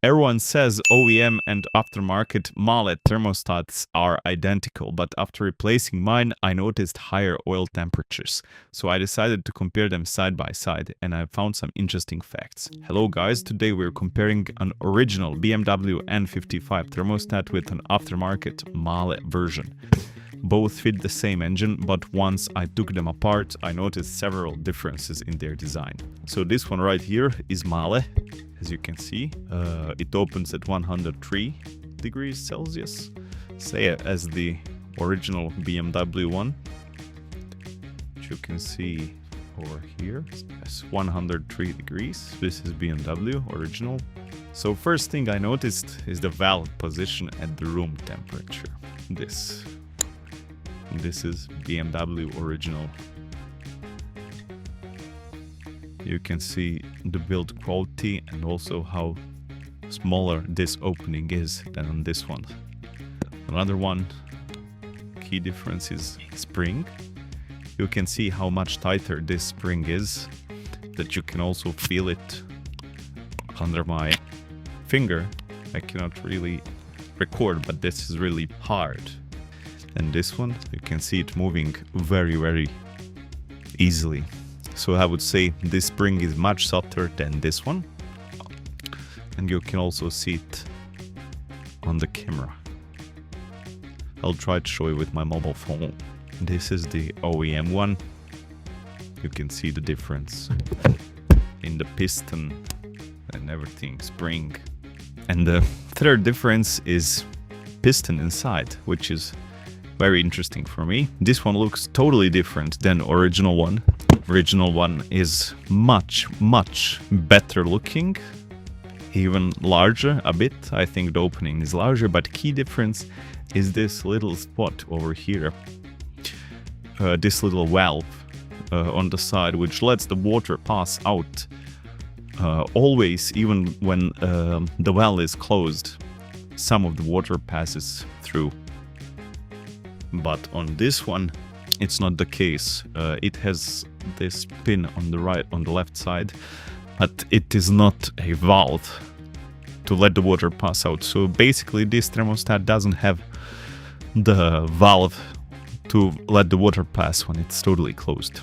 Everyone says OEM and aftermarket MAHLE thermostats are identical, but after replacing mine, I noticed higher oil temperatures. So I decided to compare them side by side, and I found some interesting facts. Hello guys, today we're comparing an original BMW N55 thermostat with an aftermarket MAHLE version. Both fit the same engine, but once I took them apart, I noticed several differences in their design. So this one right here is MAHLE. As you can see, it opens at 103 degrees Celsius, same as the original BMW one, which you can see over here. It's 103 degrees. This is BMW original. So first thing I noticed is the valve position at the room temperature. This is BMW original. You can see the build quality and also how smaller this opening is than on this one. Another one key difference is spring. You can see how much tighter this spring is, that you can also feel it under my finger. I cannot really record, but this is really hard. And this one, you can see it moving very, very easily. So I would say this spring is much softer than this one. And you can also see it on the camera. I'll try to show you with my mobile phone. This is the OEM one. You can see the difference in the piston and everything, spring. And the third difference is piston inside, which is very interesting for me. This one looks totally different than original one. Original one is much better looking, even larger a bit. I think the opening is larger, but key difference is this little spot over here, this little valve on the side, which lets the water pass out always, even when the valve is closed. Some of the water passes through, but on this one it's not the case. It has this pin on the left side, but it is not a valve to let the water pass out. So basically this thermostat doesn't have the valve to let the water pass when it's totally closed.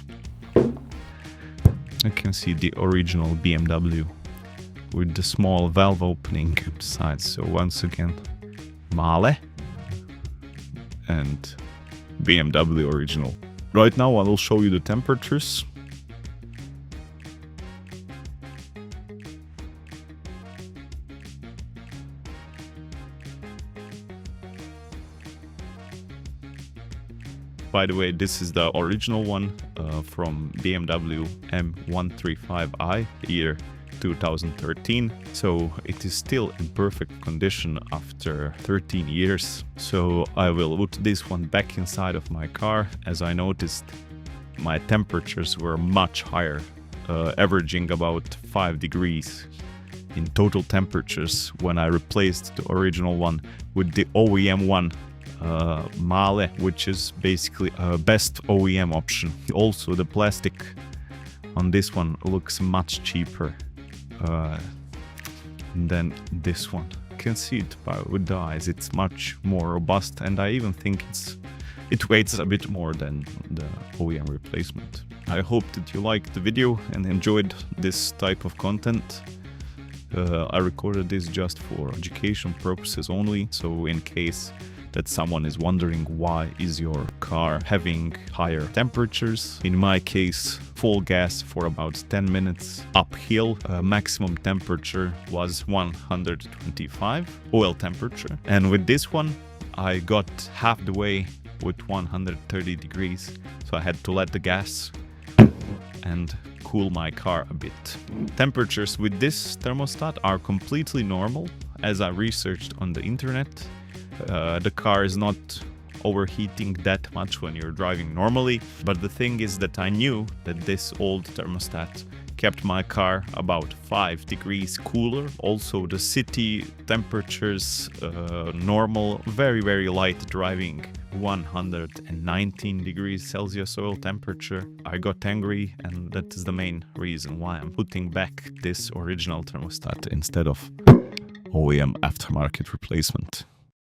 You can see the original BMW with the small valve opening side. So once again, MAHLE and BMW original. Right now I will show you the temperatures. By the way, this is the original one from BMW M135i, year 2013. So it is still in perfect condition after 13 years. So I will put this one back inside of my car, as I noticed my temperatures were much higher, averaging about 5 degrees in total temperatures when I replaced the original one with the OEM one, MAHLE, which is basically a best OEM option. Also the plastic on this one looks much cheaper than this one. You can see it with the eyes. It's much more robust, and I even think it weighs a bit more than the OEM replacement. I hope that you liked the video and enjoyed this type of content. I recorded this just for education purposes only, so in case that someone is wondering why is your car having higher temperatures. In my case, full gas for about 10 minutes uphill, maximum temperature was 125 oil temperature, and with this one I got half the way with 130 degrees, so I had to let the gas and cool my car a bit. Temperatures with this thermostat are completely normal, as I researched on the internet. The car is not overheating that much when you're driving normally, but the thing is that I knew that this old thermostat kept my car about 5 degrees cooler. Also the city temperatures, normal, very light driving, 119 degrees Celsius oil temperature. I got angry, and that is the main reason why I'm putting back this original thermostat instead of OEM aftermarket replacement.